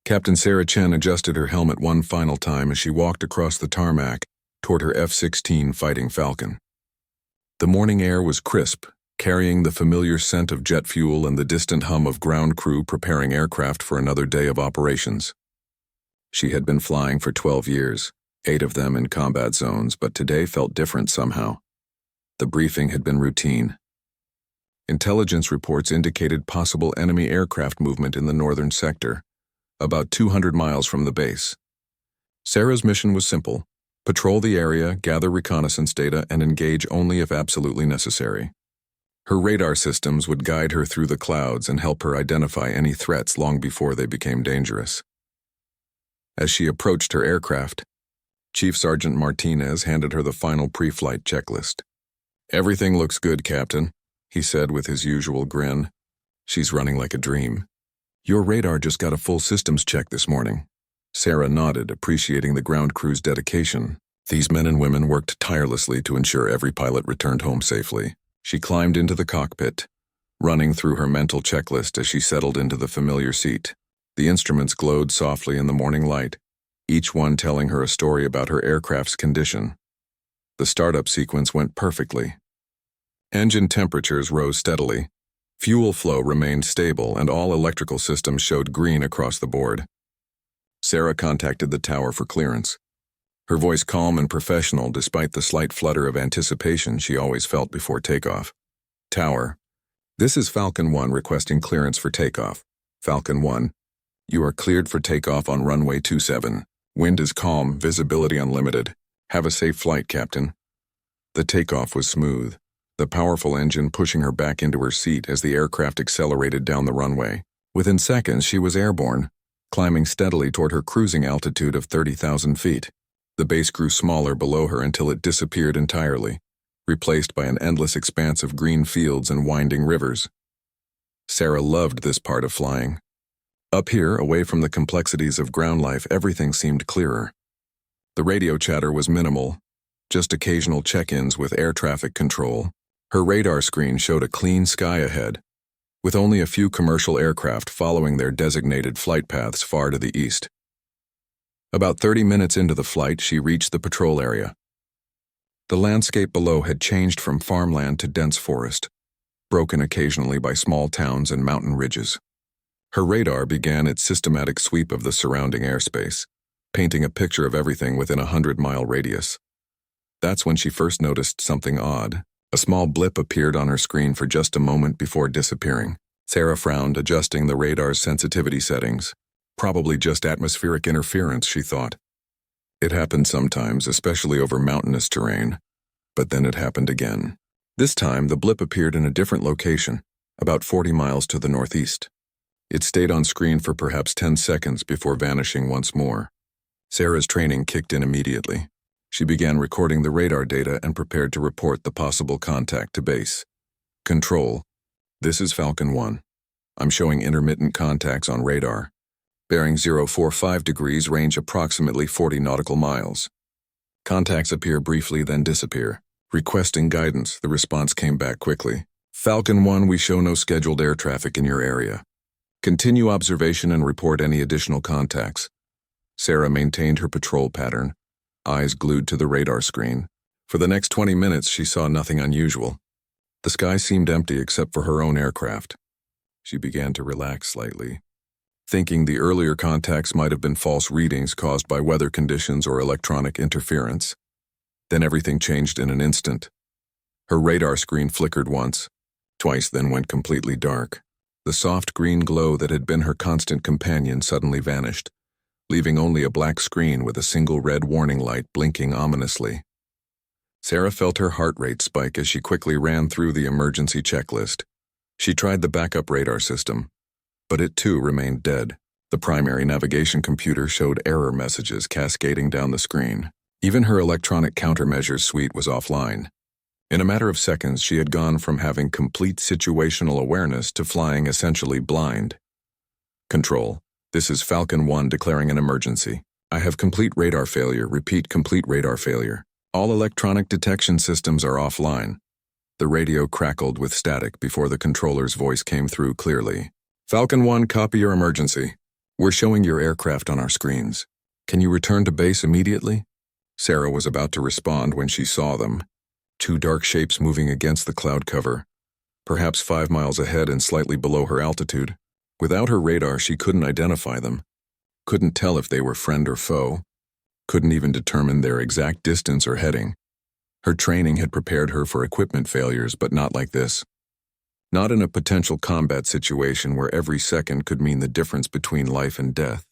Captain Sarah Chen adjusted her helmet one final time as she walked across the tarmac toward her F-16 Fighting Falcon. The morning air was crisp, carrying the familiar scent of jet fuel and the distant hum of ground crew preparing aircraft for another day of operations. She had been flying for 12 years, 8 of them in combat zones, but today felt different somehow. The briefing had been routine. Intelligence reports indicated possible enemy aircraft movement in the northern sector, about 200 miles from the base. Sarah's mission was simple: patrol the area, gather reconnaissance data, and engage only if absolutely necessary. Her radar systems would guide her through the clouds and help her identify any threats long before they became dangerous. As she approached her aircraft, Chief Sergeant Martinez handed her the final pre-flight checklist. "Everything looks good, Captain," he said with his usual grin. "She's running like a dream." "Your radar just got a full systems check this morning." Sarah nodded, appreciating the ground crew's dedication. These men and women worked tirelessly to ensure every pilot returned home safely. She climbed into the cockpit, running through her mental checklist as she settled into the familiar seat. The instruments glowed softly in the morning light, each one telling her a story about her aircraft's condition. The startup sequence went perfectly. Engine temperatures rose steadily. Fuel flow remained stable, and all electrical systems showed green across the board. Sarah contacted the tower for clearance, her voice calm and professional despite the slight flutter of anticipation she always felt before takeoff. "Tower, this is Falcon 1 requesting clearance for takeoff. Falcon 1, you are cleared for takeoff on runway 27. Wind is calm, visibility unlimited. Have a safe flight, Captain." The takeoff was smooth, the powerful engine pushing her back into her seat as the aircraft accelerated down the runway. Within seconds, she was airborne, climbing steadily toward her cruising altitude of 30,000 feet. The base grew smaller below her until it disappeared entirely, replaced by an endless expanse of green fields and winding rivers. Sarah loved this part of flying. Up here, away from the complexities of ground life, everything seemed clearer. The radio chatter was minimal, just occasional check-ins with air traffic control. Her radar screen showed a clean sky ahead, with only a few commercial aircraft following their designated flight paths far to the east. About 30 minutes into the flight, she reached the patrol area. The landscape below had changed from farmland to dense forest, broken occasionally by small towns and mountain ridges. Her radar began its systematic sweep of the surrounding airspace, painting a picture of everything within a 100-mile radius. That's when she first noticed something odd. A small blip appeared on her screen for just a moment before disappearing. Sarah frowned, adjusting the radar's sensitivity settings. Probably just atmospheric interference, she thought. It happened sometimes, especially over mountainous terrain. But then it happened again. This time, the blip appeared in a different location, about 40 miles to the northeast. It stayed on screen for perhaps 10 seconds before vanishing once more. Sarah's training kicked in immediately. She began recording the radar data and prepared to report the possible contact to base. "Control, this is Falcon 1. I'm showing intermittent contacts on radar. Bearing 045 degrees, range approximately 40 nautical miles. Contacts appear briefly, then disappear. Requesting guidance," the response came back quickly. "Falcon 1, we show no scheduled air traffic in your area. Continue observation and report any additional contacts." Sarah maintained her patrol pattern, eyes glued to the radar screen. For the next 20 minutes, she saw nothing unusual. The sky seemed empty except for her own aircraft. She began to relax slightly, thinking the earlier contacts might have been false readings caused by weather conditions or electronic interference. Then everything changed in an instant. Her radar screen flickered once, twice, then went completely dark. The soft green glow that had been her constant companion suddenly vanished, leaving only a black screen with a single red warning light blinking ominously. Sarah felt her heart rate spike as she quickly ran through the emergency checklist. She tried the backup radar system, but it too remained dead. The primary navigation computer showed error messages cascading down the screen. Even her electronic countermeasures suite was offline. In a matter of seconds, she had gone from having complete situational awareness to flying essentially blind. "Control, this is Falcon 1 declaring an emergency. I have complete radar failure. Repeat, complete radar failure. All electronic detection systems are offline." The radio crackled with static before the controller's voice came through clearly. "Falcon 1, copy your emergency. We're showing your aircraft on our screens. Can you return to base immediately? Sarah was about to respond when she saw them. Two dark shapes moving against the cloud cover, perhaps 5 miles ahead and slightly below her altitude. Without her radar, she couldn't identify them. Couldn't tell if they were friend or foe. Couldn't even determine their exact distance or heading. Her training had prepared her for equipment failures, but not like this. Not in a potential combat situation where every second could mean the difference between life and death.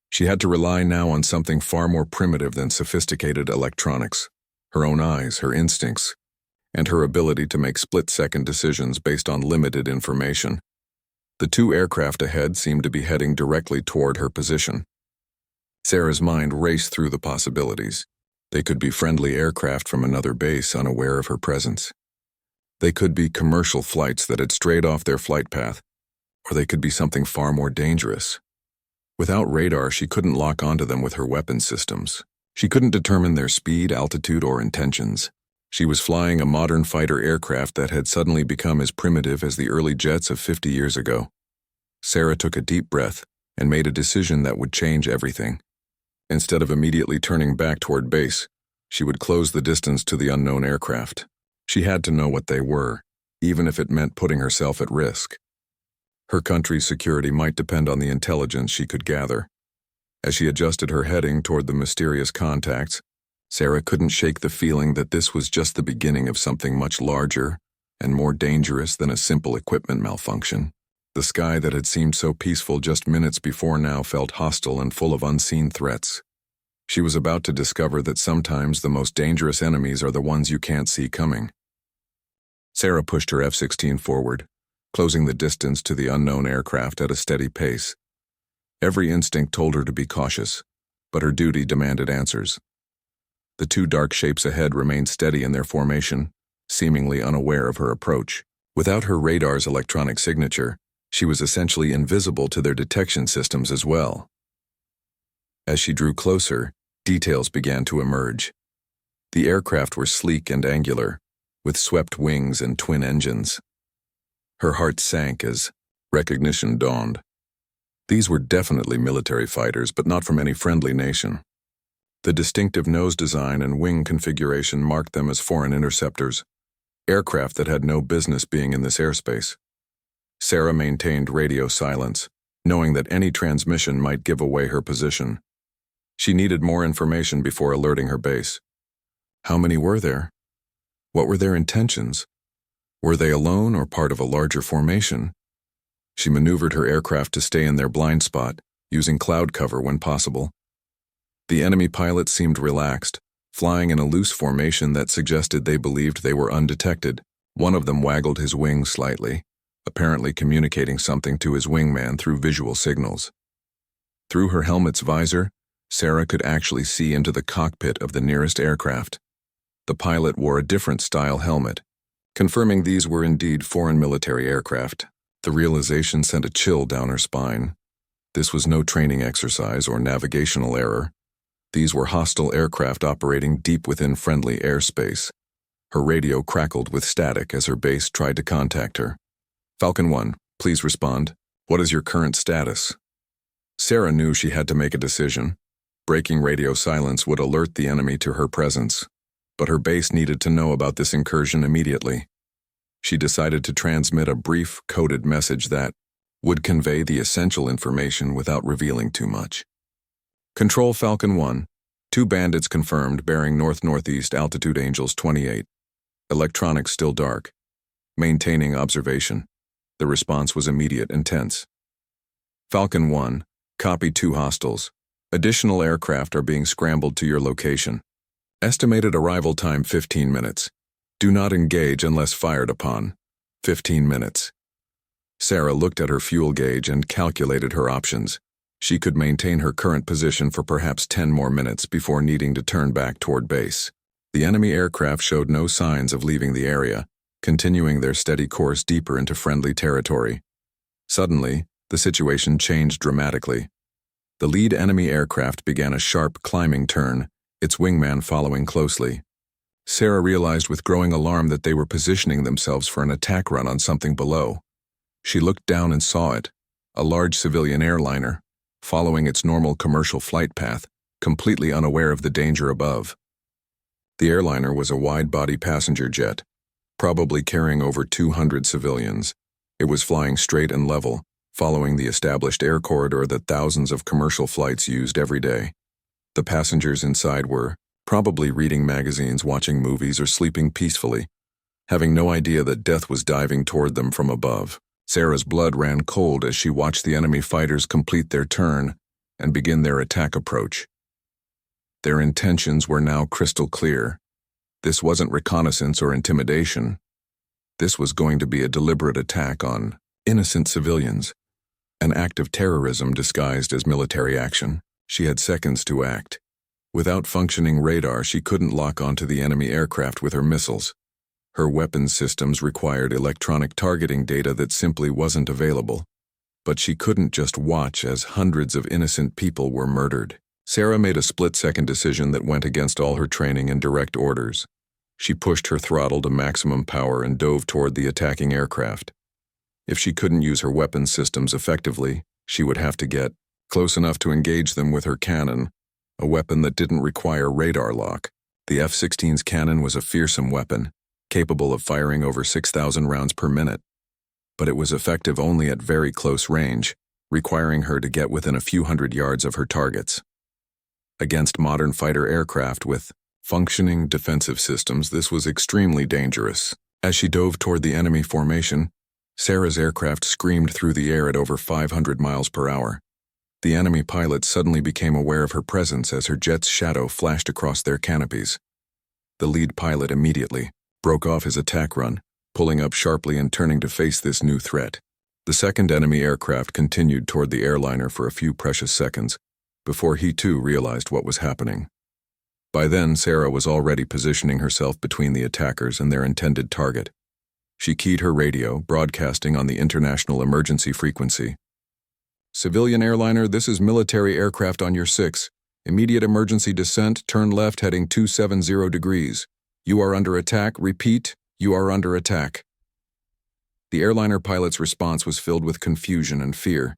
She had to rely now on something far more primitive than sophisticated electronics. Her own eyes, her instincts, and her ability to make split-second decisions based on limited information. The two aircraft ahead seemed to be heading directly toward her position. Sarah's mind raced through the possibilities. They could be friendly aircraft from another base unaware of her presence. They could be commercial flights that had strayed off their flight path, or they could be something far more dangerous. Without radar, she couldn't lock onto them with her weapon systems. She couldn't determine their speed, altitude, or intentions. She was flying a modern fighter aircraft that had suddenly become as primitive as the early jets of 50 years ago. Sarah took a deep breath and made a decision that would change everything. Instead of immediately turning back toward base, she would close the distance to the unknown aircraft. She had to know what they were, even if it meant putting herself at risk. Her country's security might depend on the intelligence she could gather. As she adjusted her heading toward the mysterious contacts, Sarah couldn't shake the feeling that this was just the beginning of something much larger and more dangerous than a simple equipment malfunction. The sky that had seemed so peaceful just minutes before now felt hostile and full of unseen threats. She was about to discover that sometimes the most dangerous enemies are the ones you can't see coming. Sarah pushed her F-16 forward, closing the distance to the unknown aircraft at a steady pace. Every instinct told her to be cautious, but her duty demanded answers. The two dark shapes ahead remained steady in their formation, seemingly unaware of her approach. Without her radar's electronic signature, she was essentially invisible to their detection systems as well. As she drew closer, details began to emerge. The aircraft were sleek and angular, with swept wings and twin engines. Her heart sank as recognition dawned. These were definitely military fighters, but not from any friendly nation. The distinctive nose design and wing configuration marked them as foreign interceptors, aircraft that had no business being in this airspace. Sarah maintained radio silence, knowing that any transmission might give away her position. She needed more information before alerting her base. How many were there? What were their intentions? Were they alone or part of a larger formation? She maneuvered her aircraft to stay in their blind spot, using cloud cover when possible. The enemy pilots seemed relaxed, flying in a loose formation that suggested they believed they were undetected. One of them waggled his wings slightly, apparently communicating something to his wingman through visual signals. Through her helmet's visor, Sarah could actually see into the cockpit of the nearest aircraft. The pilot wore a different style helmet, confirming these were indeed foreign military aircraft. The realization sent a chill down her spine. This was no training exercise or navigational error. These were hostile aircraft operating deep within friendly airspace. Her radio crackled with static as her base tried to contact her. Falcon 1, please respond. What is your current status? Sarah knew she had to make a decision. Breaking radio silence would alert the enemy to her presence, but her base needed to know about this incursion immediately. She decided to transmit a brief, coded message that would convey the essential information without revealing too much. Control Falcon 1, 2 bandits confirmed bearing north-northeast altitude Angels 28. Electronics still dark. Maintaining observation. The response was immediate and tense. Falcon 1, copy 2 hostiles. Additional aircraft are being scrambled to your location. Estimated arrival time 15 minutes. Do not engage unless fired upon. 15 minutes. Sarah looked at her fuel gauge and calculated her options. She could maintain her current position for perhaps 10 more minutes before needing to turn back toward base. The enemy aircraft showed no signs of leaving the area, continuing their steady course deeper into friendly territory. Suddenly, the situation changed dramatically. The lead enemy aircraft began a sharp climbing turn, its wingman following closely. Sarah realized with growing alarm that they were positioning themselves for an attack run on something below. She looked down and saw it, a large civilian airliner, following its normal commercial flight path, completely unaware of the danger above. The airliner was a wide-body passenger jet, probably carrying over 200 civilians. It was flying straight and level, following the established air corridor that thousands of commercial flights used every day. The passengers inside were probably reading magazines, watching movies, or sleeping peacefully, having no idea that death was diving toward them from above. Sarah's blood ran cold as she watched the enemy fighters complete their turn and begin their attack approach. Their intentions were now crystal clear. This wasn't reconnaissance or intimidation. This was going to be a deliberate attack on innocent civilians, an act of terrorism disguised as military action. She had seconds to act. Without functioning radar, she couldn't lock onto the enemy aircraft with her missiles. Her weapons systems required electronic targeting data that simply wasn't available. But she couldn't just watch as hundreds of innocent people were murdered. Sarah made a split-second decision that went against all her training and direct orders. She pushed her throttle to maximum power and dove toward the attacking aircraft. If she couldn't use her weapons systems effectively, she would have to get close enough to engage them with her cannon, a weapon that didn't require radar lock. The F-16's cannon was a fearsome weapon, capable of firing over 6,000 rounds per minute. But it was effective only at very close range, requiring her to get within a few hundred yards of her targets. Against modern fighter aircraft with functioning defensive systems, this was extremely dangerous. As she dove toward the enemy formation, Sarah's aircraft screamed through the air at over 500 miles per hour. The enemy pilots suddenly became aware of her presence as her jet's shadow flashed across their canopies. The lead pilot immediately broke off his attack run, pulling up sharply and turning to face this new threat. The second enemy aircraft continued toward the airliner for a few precious seconds before he too realized what was happening. By then, Sarah was already positioning herself between the attackers and their intended target. She keyed her radio, broadcasting on the international emergency frequency. "Civilian airliner, this is military aircraft on your 6. Immediate emergency descent, turn left heading 270 degrees. You are under attack. Repeat, you are under attack." The airliner pilot's response was filled with confusion and fear.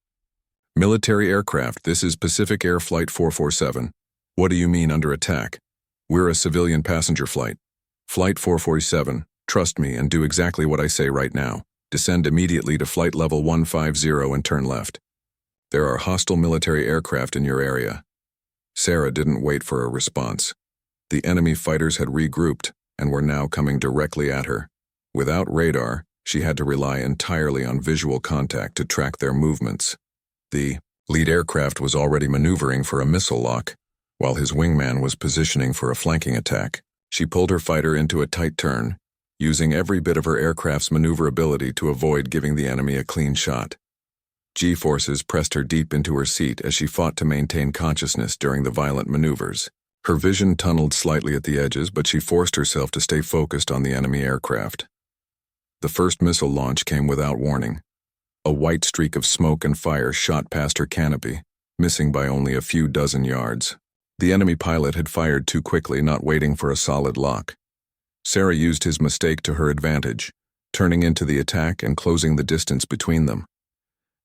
"Military aircraft, this is Pacific Air Flight 447. What do you mean under attack? We're a civilian passenger flight. Flight 447, trust me and do exactly what I say right now. Descend immediately to flight level 150 and turn left. There are hostile military aircraft in your area." Sarah didn't wait for a response. The enemy fighters had regrouped and were now coming directly at her. Without radar, she had to rely entirely on visual contact to track their movements. The lead aircraft was already maneuvering for a missile lock, while his wingman was positioning for a flanking attack. She pulled her fighter into a tight turn, using every bit of her aircraft's maneuverability to avoid giving the enemy a clean shot. G-forces pressed her deep into her seat as she fought to maintain consciousness during the violent maneuvers. Her vision tunneled slightly at the edges, but she forced herself to stay focused on the enemy aircraft. The first missile launch came without warning. A white streak of smoke and fire shot past her canopy, missing by only a few dozen yards. The enemy pilot had fired too quickly, not waiting for a solid lock. Sarah used his mistake to her advantage, turning into the attack and closing the distance between them.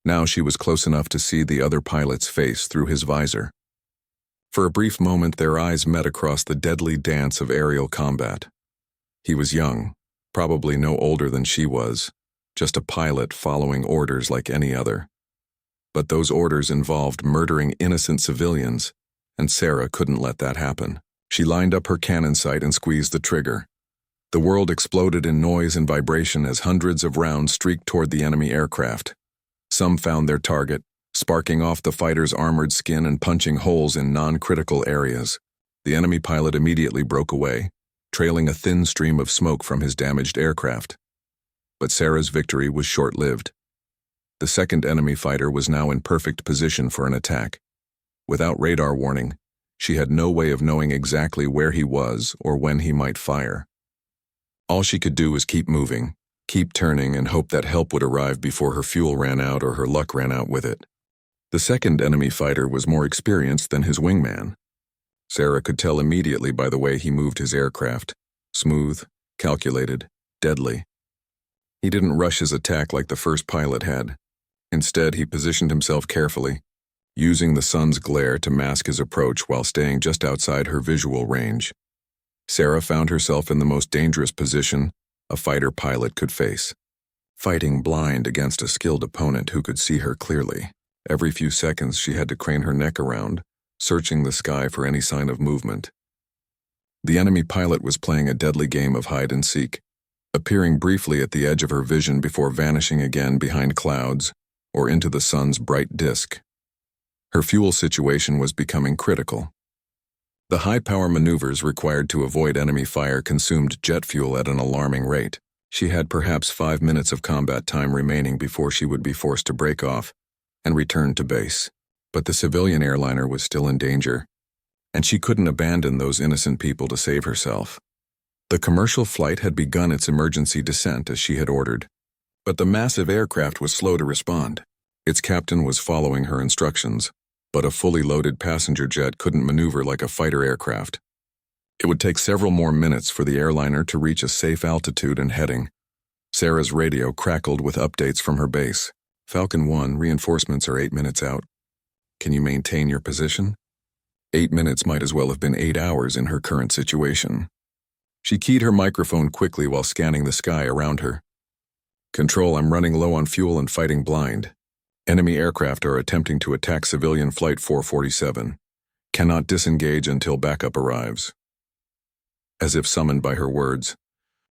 Now she was close enough to see the other pilot's face through his visor. For a brief moment, their eyes met across the deadly dance of aerial combat. He was young, probably no older than she was, just a pilot following orders like any other. But those orders involved murdering innocent civilians, and Sarah couldn't let that happen. She lined up her cannon sight and squeezed the trigger. The world exploded in noise and vibration as hundreds of rounds streaked toward the enemy aircraft. Some found their target, sparking off the fighter's armored skin and punching holes in non-critical areas. The enemy pilot immediately broke away, trailing a thin stream of smoke from his damaged aircraft. But Sarah's victory was short-lived. The second enemy fighter was now in perfect position for an attack. Without radar warning, she had no way of knowing exactly where he was or when he might fire. All she could do was keep moving, keep turning, and hope that help would arrive before her fuel ran out or her luck ran out with it. The second enemy fighter was more experienced than his wingman. Sarah could tell immediately by the way he moved his aircraft. Smooth, calculated, deadly. He didn't rush his attack like the first pilot had. Instead, he positioned himself carefully, using the sun's glare to mask his approach while staying just outside her visual range. Sarah found herself in the most dangerous position a fighter pilot could face, fighting blind against a skilled opponent who could see her clearly. Every few seconds she had to crane her neck around, searching the sky for any sign of movement. The enemy pilot was playing a deadly game of hide-and-seek, appearing briefly at the edge of her vision before vanishing again behind clouds or into the sun's bright disk. Her fuel situation was becoming critical. The high-power maneuvers required to avoid enemy fire consumed jet fuel at an alarming rate. She had perhaps 5 minutes of combat time remaining before she would be forced to break off and return to base. But the civilian airliner was still in danger, and she couldn't abandon those innocent people to save herself. The commercial flight had begun its emergency descent as she had ordered, but the massive aircraft was slow to respond. Its captain was following her instructions, but a fully loaded passenger jet couldn't maneuver like a fighter aircraft. It would take several more minutes for the airliner to reach a safe altitude and heading. Sarah's radio crackled with updates from her base. Falcon 1, reinforcements are 8 minutes out. Can you maintain your position? 8 minutes might as well have been 8 hours in her current situation. She keyed her microphone quickly while scanning the sky around her. Control, I'm running low on fuel and fighting blind. Enemy aircraft are attempting to attack civilian Flight 447. Cannot disengage until backup arrives. As if summoned by her words,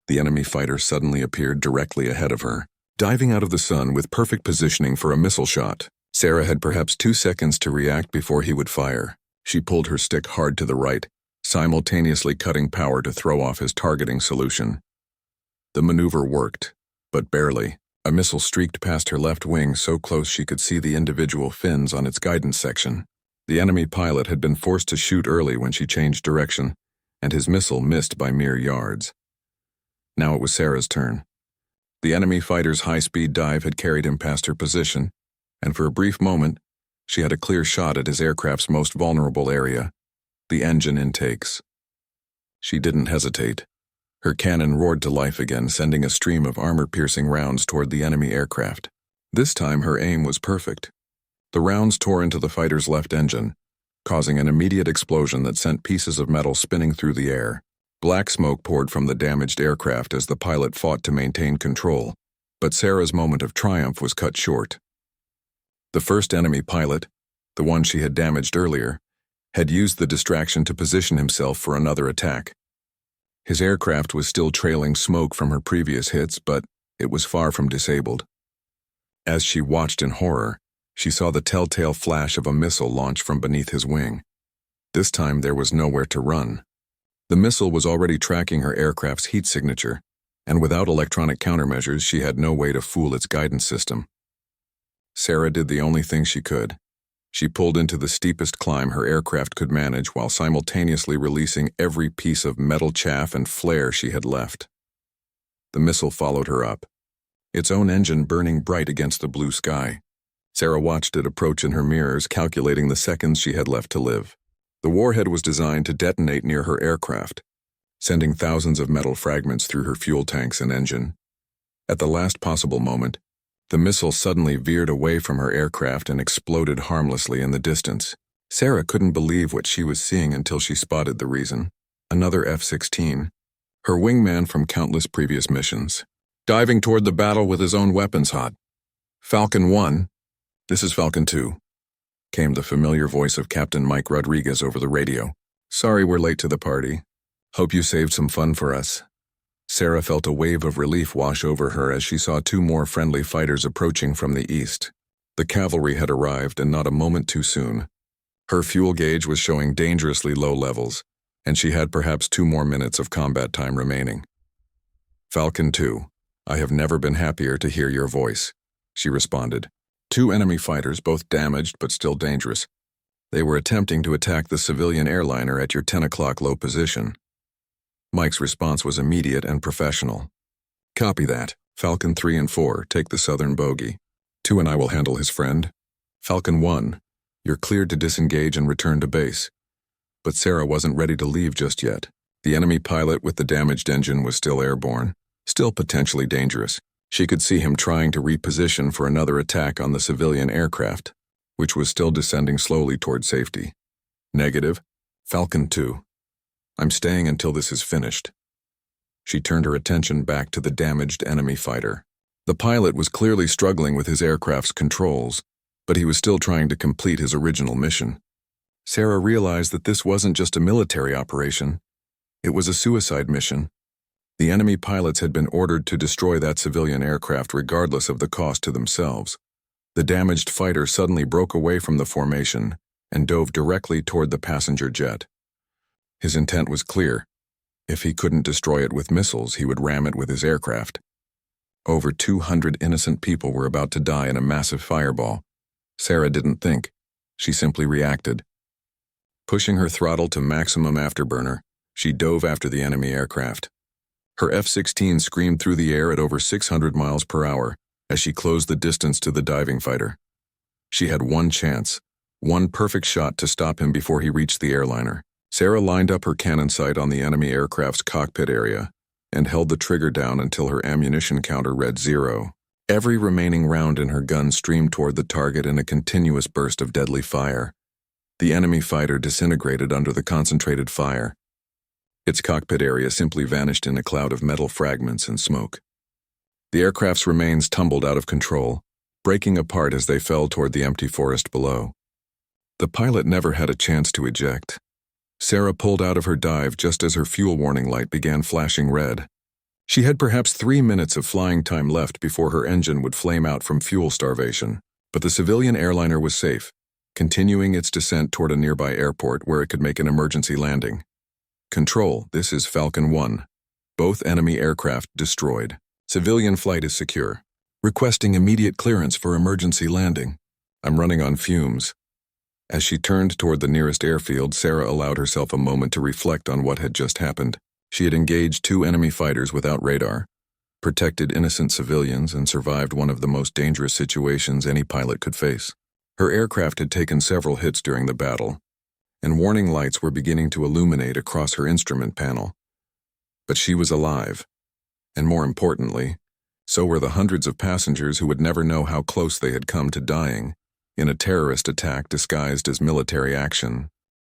the enemy fighter suddenly appeared directly ahead of her, diving out of the sun with perfect positioning for a missile shot. Sarah had perhaps 2 seconds to react before he would fire. She pulled her stick hard to the right, simultaneously cutting power to throw off his targeting solution. The maneuver worked, but barely. A missile streaked past her left wing so close she could see the individual fins on its guidance section. The enemy pilot had been forced to shoot early when she changed direction, and his missile missed by mere yards. Now it was Sarah's turn. The enemy fighter's high-speed dive had carried him past her position, and for a brief moment, she had a clear shot at his aircraft's most vulnerable area, the engine intakes. She didn't hesitate. Her cannon roared to life again, sending a stream of armor-piercing rounds toward the enemy aircraft. This time her aim was perfect. The rounds tore into the fighter's left engine, causing an immediate explosion that sent pieces of metal spinning through the air. Black smoke poured from the damaged aircraft as the pilot fought to maintain control, but Sarah's moment of triumph was cut short. The first enemy pilot, the one she had damaged earlier, had used the distraction to position himself for another attack. His aircraft was still trailing smoke from her previous hits, but it was far from disabled. As she watched in horror, she saw the telltale flash of a missile launch from beneath his wing. This time there was nowhere to run. The missile was already tracking her aircraft's heat signature, and without electronic countermeasures she had no way to fool its guidance system. Sarah did the only thing she could. She pulled into the steepest climb her aircraft could manage while simultaneously releasing every piece of metal chaff and flare she had left. The missile followed her up, its own engine burning bright against the blue sky. Sarah watched it approach in her mirrors, calculating the seconds she had left to live. The warhead was designed to detonate near her aircraft, sending thousands of metal fragments through her fuel tanks and engine. At the last possible moment, the missile suddenly veered away from her aircraft and exploded harmlessly in the distance. Sarah couldn't believe what she was seeing until she spotted the reason. Another F-16, her wingman from countless previous missions, diving toward the battle with his own weapons hot. Falcon 1, this is Falcon 2, came the familiar voice of Captain Mike Rodriguez over the radio. Sorry we're late to the party. Hope you saved some fun for us. Sarah felt a wave of relief wash over her as she saw 2 more friendly fighters approaching from the east. The cavalry had arrived, and not a moment too soon. Her fuel gauge was showing dangerously low levels, and she had perhaps 2 more minutes of combat time remaining. Falcon 2, I have never been happier to hear your voice, she responded. 2 enemy fighters, both damaged but still dangerous. They were attempting to attack the civilian airliner at your 10 o'clock low position. Mike's response was immediate and professional. Copy that. Falcon 3 and 4, take the southern bogey. 2 and I will handle his friend. Falcon 1, you're cleared to disengage and return to base. But Sarah wasn't ready to leave just yet. The enemy pilot with the damaged engine was still airborne, still potentially dangerous. She could see him trying to reposition for another attack on the civilian aircraft. which was still descending slowly toward safety. Negative. Falcon 2. I'm staying until this is finished. She turned her attention back to the damaged enemy fighter. The pilot was clearly struggling with his aircraft's controls, but he was still trying to complete his original mission. Sarah realized that this wasn't just a military operation. It was a suicide mission. The enemy pilots had been ordered to destroy that civilian aircraft regardless of the cost to themselves. The damaged fighter suddenly broke away from the formation and dove directly toward the passenger jet. His intent was clear. If he couldn't destroy it with missiles, he would ram it with his aircraft. Over 200 innocent people were about to die in a massive fireball. Sarah didn't think. She simply reacted. Pushing her throttle to maximum afterburner, she dove after the enemy aircraft. Her F-16 screamed through the air at over 600 miles per hour as she closed the distance to the diving fighter. She had one chance, one perfect shot to stop him before he reached the airliner. Sarah lined up her cannon sight on the enemy aircraft's cockpit area and held the trigger down until her ammunition counter read 0. Every remaining round in her gun streamed toward the target in a continuous burst of deadly fire. The enemy fighter disintegrated under the concentrated fire. Its cockpit area simply vanished in a cloud of metal fragments and smoke. The aircraft's remains tumbled out of control, breaking apart as they fell toward the empty forest below. The pilot never had a chance to eject. Sarah pulled out of her dive just as her fuel warning light began flashing red. She had perhaps 3 minutes of flying time left before her engine would flame out from fuel starvation, but the civilian airliner was safe, continuing its descent toward a nearby airport where it could make an emergency landing. Control, this is Falcon 1. Both enemy aircraft destroyed. Civilian flight is secure. Requesting immediate clearance for emergency landing. I'm running on fumes. As she turned toward the nearest airfield, Sarah allowed herself a moment to reflect on what had just happened. She had engaged 2 enemy fighters without radar, protected innocent civilians, and survived one of the most dangerous situations any pilot could face. Her aircraft had taken several hits during the battle, and warning lights were beginning to illuminate across her instrument panel. But she was alive, and more importantly, so were the hundreds of passengers who would never know how close they had come to dying in a terrorist attack disguised as military action.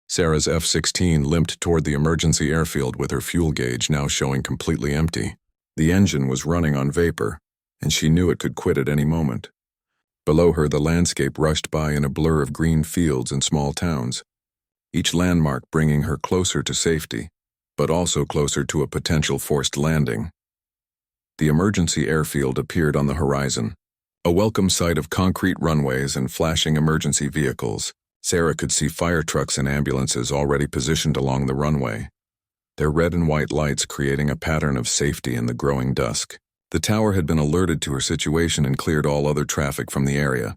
Sarah's F-16 limped toward the emergency airfield with her fuel gauge now showing completely empty. The engine was running on vapor, and she knew it could quit at any moment. Below her, the landscape rushed by in a blur of green fields and small towns, each landmark bringing her closer to safety, but also closer to a potential forced landing. The emergency airfield appeared on the horizon, a welcome sight of concrete runways and flashing emergency vehicles. Sarah could see fire trucks and ambulances already positioned along the runway, their red and white lights creating a pattern of safety in the growing dusk. The tower had been alerted to her situation and cleared all other traffic from the area.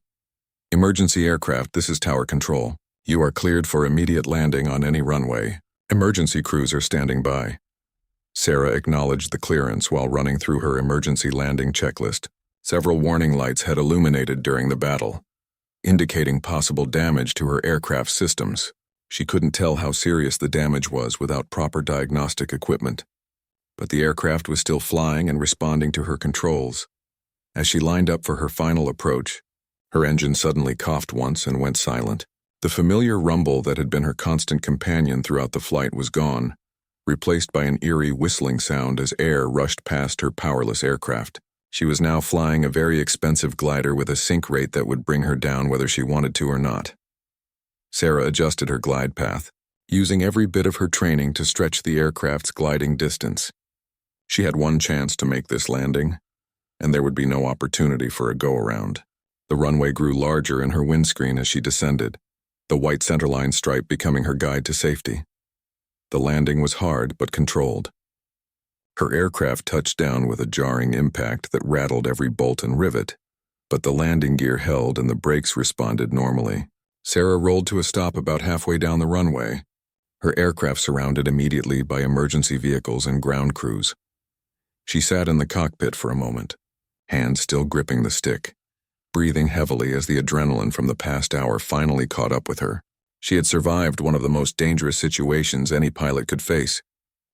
Emergency aircraft, this is Tower Control. You are cleared for immediate landing on any runway. Emergency crews are standing by. Sarah acknowledged the clearance while running through her emergency landing checklist. Several warning lights had illuminated during the battle, indicating possible damage to her aircraft systems. She couldn't tell how serious the damage was without proper diagnostic equipment, but the aircraft was still flying and responding to her controls. As she lined up for her final approach, her engine suddenly coughed once and went silent. The familiar rumble that had been her constant companion throughout the flight was gone, replaced by an eerie whistling sound as air rushed past her powerless aircraft. She was now flying a very expensive glider with a sink rate that would bring her down whether she wanted to or not. Sarah adjusted her glide path, using every bit of her training to stretch the aircraft's gliding distance. She had one chance to make this landing, and there would be no opportunity for a go-around. The runway grew larger in her windscreen as she descended, the white centerline stripe becoming her guide to safety. The landing was hard but controlled. Her aircraft touched down with a jarring impact that rattled every bolt and rivet, but the landing gear held and the brakes responded normally. Sarah rolled to a stop about halfway down the runway, her aircraft surrounded immediately by emergency vehicles and ground crews. She sat in the cockpit for a moment, hands still gripping the stick, breathing heavily as the adrenaline from the past hour finally caught up with her. She had survived one of the most dangerous situations any pilot could face,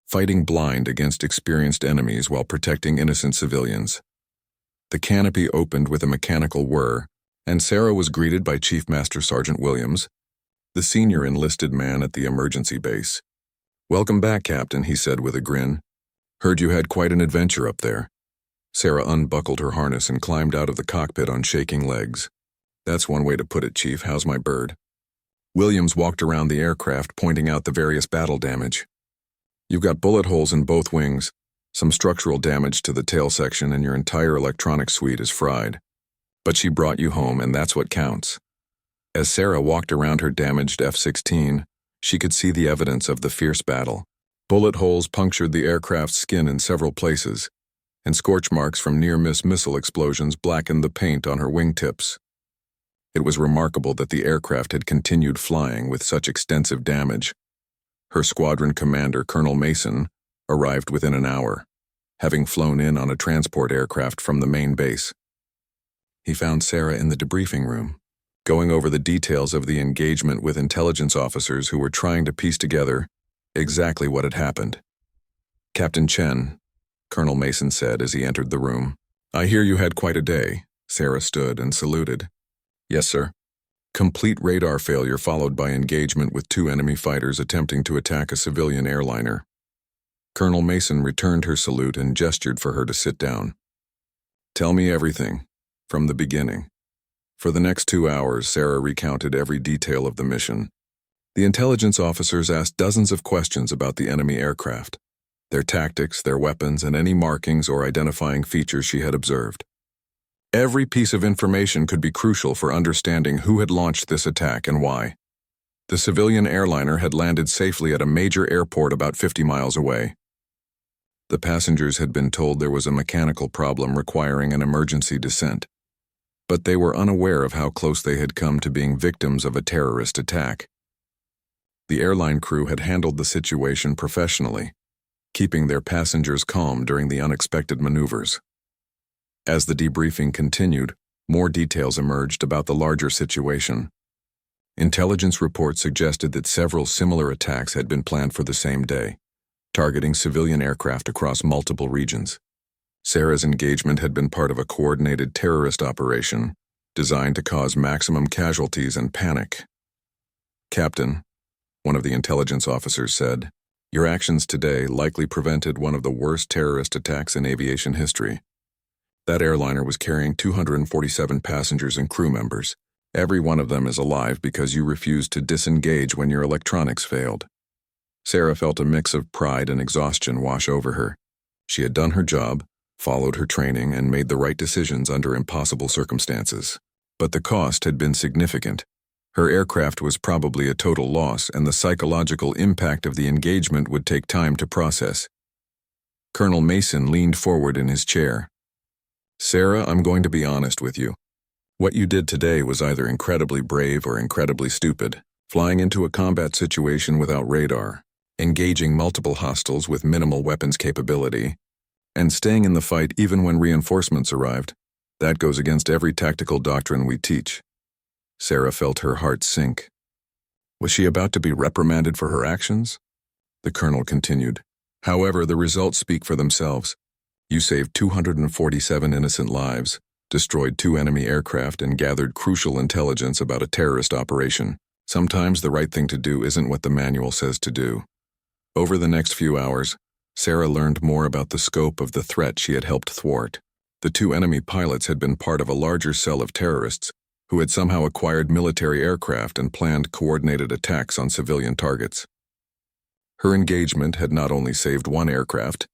fighting blind against experienced enemies while protecting innocent civilians. The canopy opened with a mechanical whir, and Sarah was greeted by Chief Master Sergeant Williams, the senior enlisted man at the emergency base. "Welcome back, Captain," he said with a grin. "Heard you had quite an adventure up there." Sarah unbuckled her harness and climbed out of the cockpit on shaking legs. "That's one way to put it, Chief. How's my bird?" Williams walked around the aircraft, pointing out the various battle damage. "You've got bullet holes in both wings, some structural damage to the tail section, and your entire electronic suite is fried. But she brought you home, and that's what counts." As Sarah walked around her damaged F-16, she could see the evidence of the fierce battle. Bullet holes punctured the aircraft's skin in several places, and scorch marks from near-miss missile explosions blackened the paint on her wingtips. It was remarkable that the aircraft had continued flying with such extensive damage. Her squadron commander, Colonel Mason, arrived within an hour, having flown in on a transport aircraft from the main base. He found Sarah in the debriefing room, going over the details of the engagement with intelligence officers who were trying to piece together exactly what had happened. "Captain Chen," Colonel Mason said as he entered the room. "I hear you had quite a day." Sarah stood and saluted. "Yes, sir." Complete radar failure followed by engagement with 2 enemy fighters attempting to attack a civilian airliner. Colonel Mason returned her salute and gestured for her to sit down. "Tell me everything, from the beginning." For the next 2 hours, Sarah recounted every detail of the mission. The intelligence officers asked dozens of questions about the enemy aircraft, their tactics, their weapons, and any markings or identifying features she had observed. Every piece of information could be crucial for understanding who had launched this attack and why. The civilian airliner had landed safely at a major airport about 50 miles away. The passengers had been told there was a mechanical problem requiring an emergency descent, but they were unaware of how close they had come to being victims of a terrorist attack. The airline crew had handled the situation professionally, keeping their passengers calm during the unexpected maneuvers. As the debriefing continued, more details emerged about the larger situation. Intelligence reports suggested that several similar attacks had been planned for the same day, targeting civilian aircraft across multiple regions. Sarah's engagement had been part of a coordinated terrorist operation designed to cause maximum casualties and panic. "Captain," one of the intelligence officers said, "your actions today likely prevented one of the worst terrorist attacks in aviation history. That airliner was carrying 247 passengers and crew members. Every one of them is alive because you refused to disengage when your electronics failed." Sarah felt a mix of pride and exhaustion wash over her. She had done her job, followed her training, and made the right decisions under impossible circumstances. But the cost had been significant. Her aircraft was probably a total loss, and the psychological impact of the engagement would take time to process. Colonel Mason leaned forward in his chair. "Sarah, I'm going to be honest with you. What you did today was either incredibly brave or incredibly stupid. Flying into a combat situation without radar, engaging multiple hostiles with minimal weapons capability, and staying in the fight even when reinforcements arrived, that goes against every tactical doctrine we teach." Sarah felt her heart sink. Was she about to be reprimanded for her actions? The colonel continued. "However, the results speak for themselves. You saved 247 innocent lives, destroyed 2 enemy aircraft, and gathered crucial intelligence about a terrorist operation. Sometimes the right thing to do isn't what the manual says to do." Over the next few hours, Sarah learned more about the scope of the threat she had helped thwart. The 2 enemy pilots had been part of a larger cell of terrorists who had somehow acquired military aircraft and planned coordinated attacks on civilian targets. Her engagement had not only saved 1 aircraft,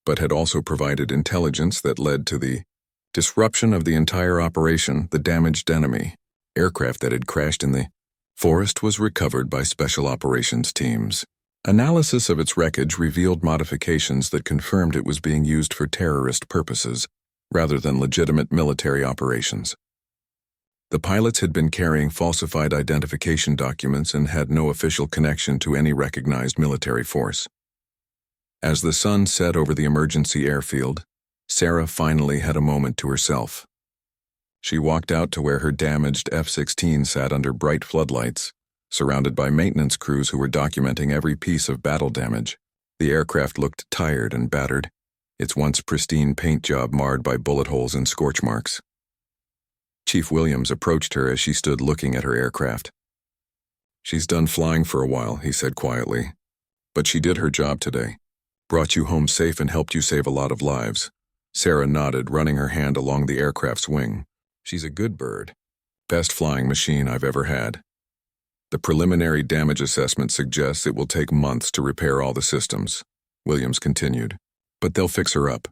but had also provided intelligence that led to the disruption of the entire operation. The damaged enemy aircraft that had crashed in the forest was recovered by special operations teams. Analysis of its wreckage revealed modifications that confirmed it was being used for terrorist purposes rather than legitimate military operations. The pilots had been carrying falsified identification documents and had no official connection to any recognized military force. As the sun set over the emergency airfield, Sarah finally had a moment to herself. She walked out to where her damaged F-16 sat under bright floodlights, surrounded by maintenance crews who were documenting every piece of battle damage. The aircraft looked tired and battered, its once pristine paint job marred by bullet holes and scorch marks. Chief Williams approached her as she stood looking at her aircraft. "She's done flying for a while," he said quietly. "But she did her job today. Brought you home safe and helped you save a lot of lives." Sarah nodded, running her hand along the aircraft's wing. "She's a good bird. Best flying machine I've ever had. The preliminary damage assessment suggests it will take months to repair all the systems," Williams continued. "But they'll fix her up.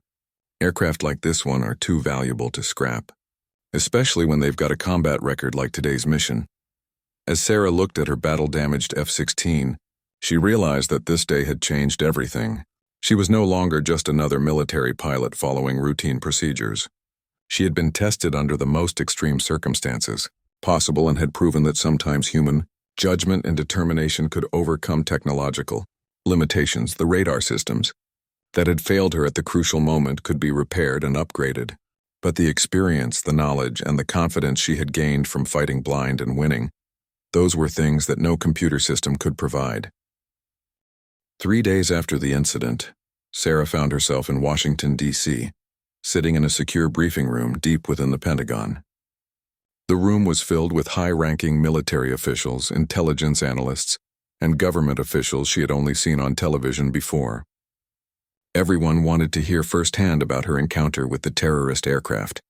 Aircraft like this one are too valuable to scrap, especially when they've got a combat record like today's mission." As Sarah looked at her battle-damaged F-16, she realized that this day had changed everything. She was no longer just another military pilot following routine procedures. She had been tested under the most extreme circumstances possible and had proven that sometimes human judgment and determination could overcome technological limitations. The radar systems that had failed her at the crucial moment could be repaired and upgraded. But the experience, the knowledge, and the confidence she had gained from fighting blind and winning, those were things that no computer system could provide. 3 days after the incident, Sarah found herself in Washington, D.C., sitting in a secure briefing room deep within the Pentagon. The room was filled with high-ranking military officials, intelligence analysts, and government officials she had only seen on television before. Everyone wanted to hear firsthand about her encounter with the terrorist aircraft.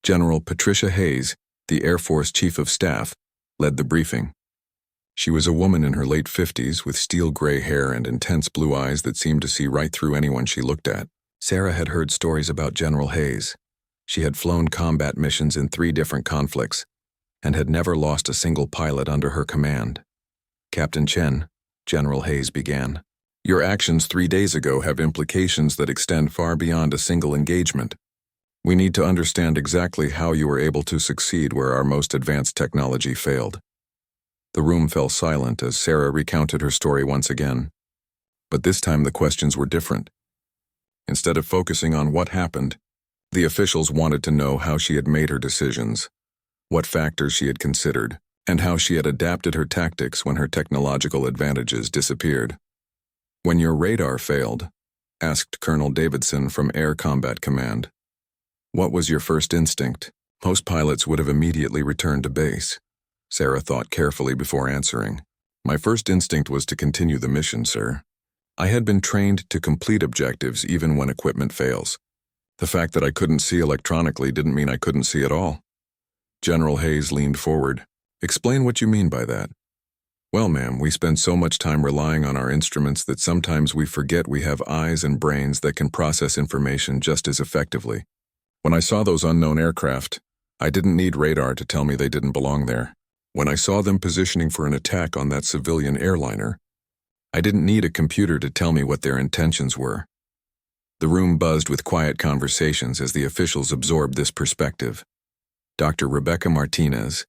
General Patricia Hayes, the Air Force Chief of Staff, led the briefing. She was a woman in her late 50s with steel-gray hair and intense blue eyes that seemed to see right through anyone she looked at. Sarah had heard stories about General Hayes. She had flown combat missions in 3 different conflicts and had never lost a single pilot under her command. "Captain Chen," General Hayes began, "your actions 3 days ago have implications that extend far beyond a single engagement. We need to understand exactly how you were able to succeed where our most advanced technology failed." The room fell silent as Sarah recounted her story once again. But this time the questions were different. Instead of focusing on what happened, the officials wanted to know how she had made her decisions, what factors she had considered, and how she had adapted her tactics when her technological advantages disappeared. "When your radar failed," asked Colonel Davidson from Air Combat Command, "what was your first instinct?" Most pilots would have immediately returned to base. Sarah thought carefully before answering. "My first instinct was to continue the mission, sir. I had been trained to complete objectives even when equipment fails. The fact that I couldn't see electronically didn't mean I couldn't see at all." General Hayes leaned forward. "Explain what you mean by that." "Well, ma'am, we spend so much time relying on our instruments that sometimes we forget we have eyes and brains that can process information just as effectively. When I saw those unknown aircraft, I didn't need radar to tell me they didn't belong there. When I saw them positioning for an attack on that civilian airliner, I didn't need a computer to tell me what their intentions were." The room buzzed with quiet conversations as the officials absorbed this perspective. Dr. Rebecca Martinez,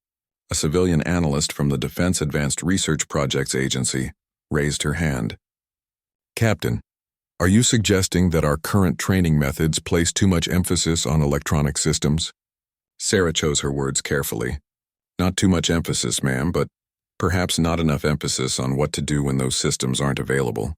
a civilian analyst from the Defense Advanced Research Projects Agency, raised her hand. "Captain, are you suggesting that our current training methods place too much emphasis on electronic systems?" Sarah chose her words carefully. "Not too much emphasis, ma'am, but perhaps not enough emphasis on what to do when those systems aren't available.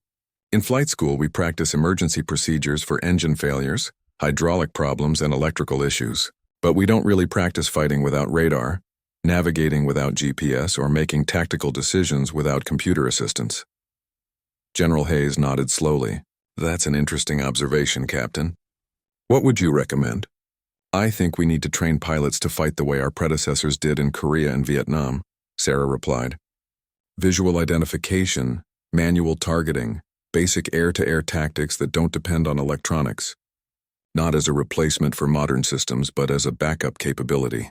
In flight school, we practice emergency procedures for engine failures, hydraulic problems, and electrical issues. But we don't really practice fighting without radar, navigating without GPS, or making tactical decisions without computer assistance." General Hayes nodded slowly. "That's an interesting observation, Captain. What would you recommend?" "I think we need to train pilots to fight the way our predecessors did in Korea and Vietnam," Sarah replied. "Visual identification, manual targeting, basic air-to-air tactics that don't depend on electronics. Not as a replacement for modern systems, but as a backup capability."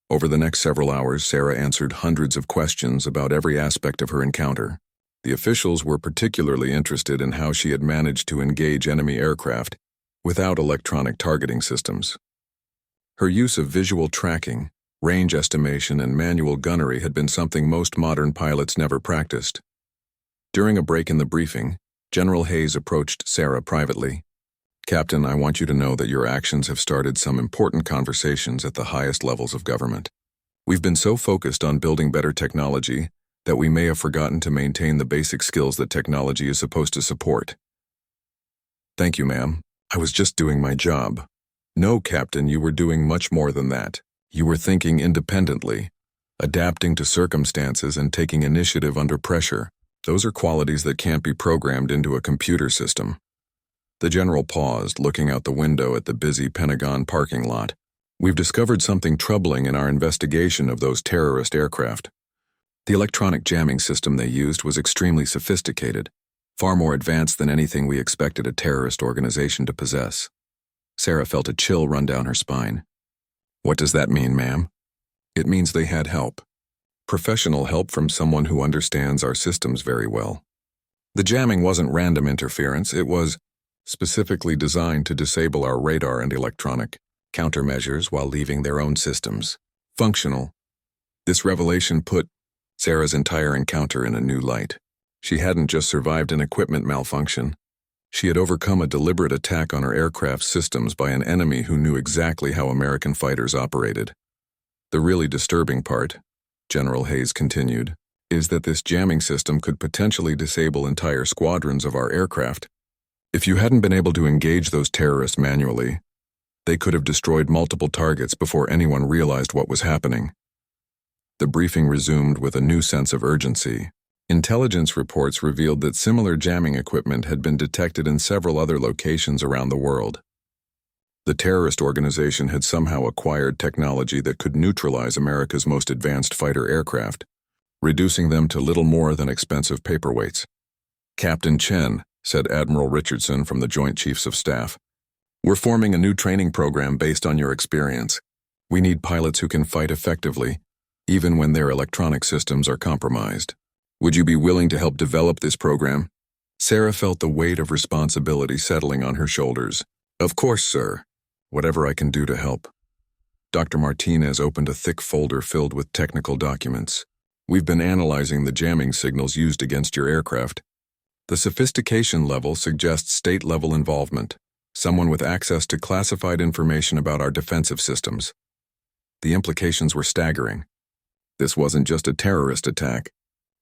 Over the next several hours, Sarah answered hundreds of questions about every aspect of her encounter. The officials were particularly interested in how she had managed to engage enemy aircraft without electronic targeting systems. Her use of visual tracking, range estimation, and manual gunnery had been something most modern pilots never practiced. During a break in the briefing, General Hayes approached Sarah privately. "Captain, I want you to know that your actions have started some important conversations at the highest levels of government. We've been so focused on building better technology that we may have forgotten to maintain the basic skills that technology is supposed to support." "Thank you, ma'am. I was just doing my job." "No, Captain, you were doing much more than that. You were thinking independently, adapting to circumstances and taking initiative under pressure. Those are qualities that can't be programmed into a computer system. The general paused, looking out the window at the busy Pentagon parking lot. We've discovered something troubling in our investigation of those terrorist aircraft. The electronic jamming system they used was extremely sophisticated, far more advanced than anything we expected a terrorist organization to possess. Sarah felt a chill run down her spine. What does that mean, ma'am? It means they had help. Professional help from someone who understands our systems very well. The jamming wasn't random interference, it was specifically designed to disable our radar and electronic countermeasures while leaving their own systems functional. This revelation put Sarah's entire encounter in a new light. She hadn't just survived an equipment malfunction. She had overcome a deliberate attack on her aircraft systems by an enemy who knew exactly how American fighters operated. The really disturbing part, General Hayes continued, is that this jamming system could potentially disable entire squadrons of our aircraft. If you hadn't been able to engage those terrorists manually, they could have destroyed multiple targets before anyone realized what was happening. The briefing resumed with a new sense of urgency. Intelligence reports revealed that similar jamming equipment had been detected in several other locations around the world. The terrorist organization had somehow acquired technology that could neutralize America's most advanced fighter aircraft, reducing them to little more than expensive paperweights. Captain Chen, said Admiral Richardson from the Joint Chiefs of Staff, we're forming a new training program based on your experience. We need pilots who can fight effectively, even when their electronic systems are compromised. Would you be willing to help develop this program? Sarah felt the weight of responsibility settling on her shoulders. Of course, sir. Whatever I can do to help. Dr. Martinez opened a thick folder filled with technical documents. We've been analyzing the jamming signals used against your aircraft. The sophistication level suggests state-level involvement, someone with access to classified information about our defensive systems. The implications were staggering. This wasn't just a terrorist attack.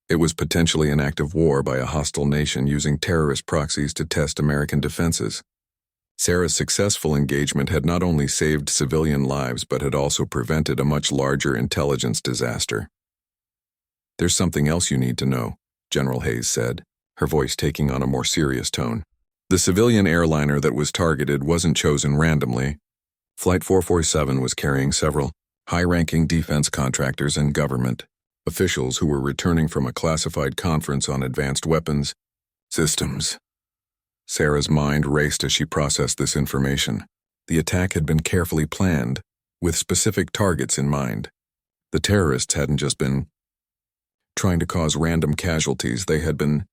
It was potentially an act of war by a hostile nation using terrorist proxies to test American defenses. Sarah's successful engagement had not only saved civilian lives but had also prevented a much larger intelligence disaster. There's something else you need to know, General Hayes said, her voice taking on a more serious tone. The civilian airliner that was targeted wasn't chosen randomly. Flight 447 was carrying several high-ranking defense contractors and government officials who were returning from a classified conference on advanced weapons systems. Sarah's mind raced as she processed this information. The attack had been carefully planned, with specific targets in mind. The terrorists hadn't just been trying to cause random casualties, they had been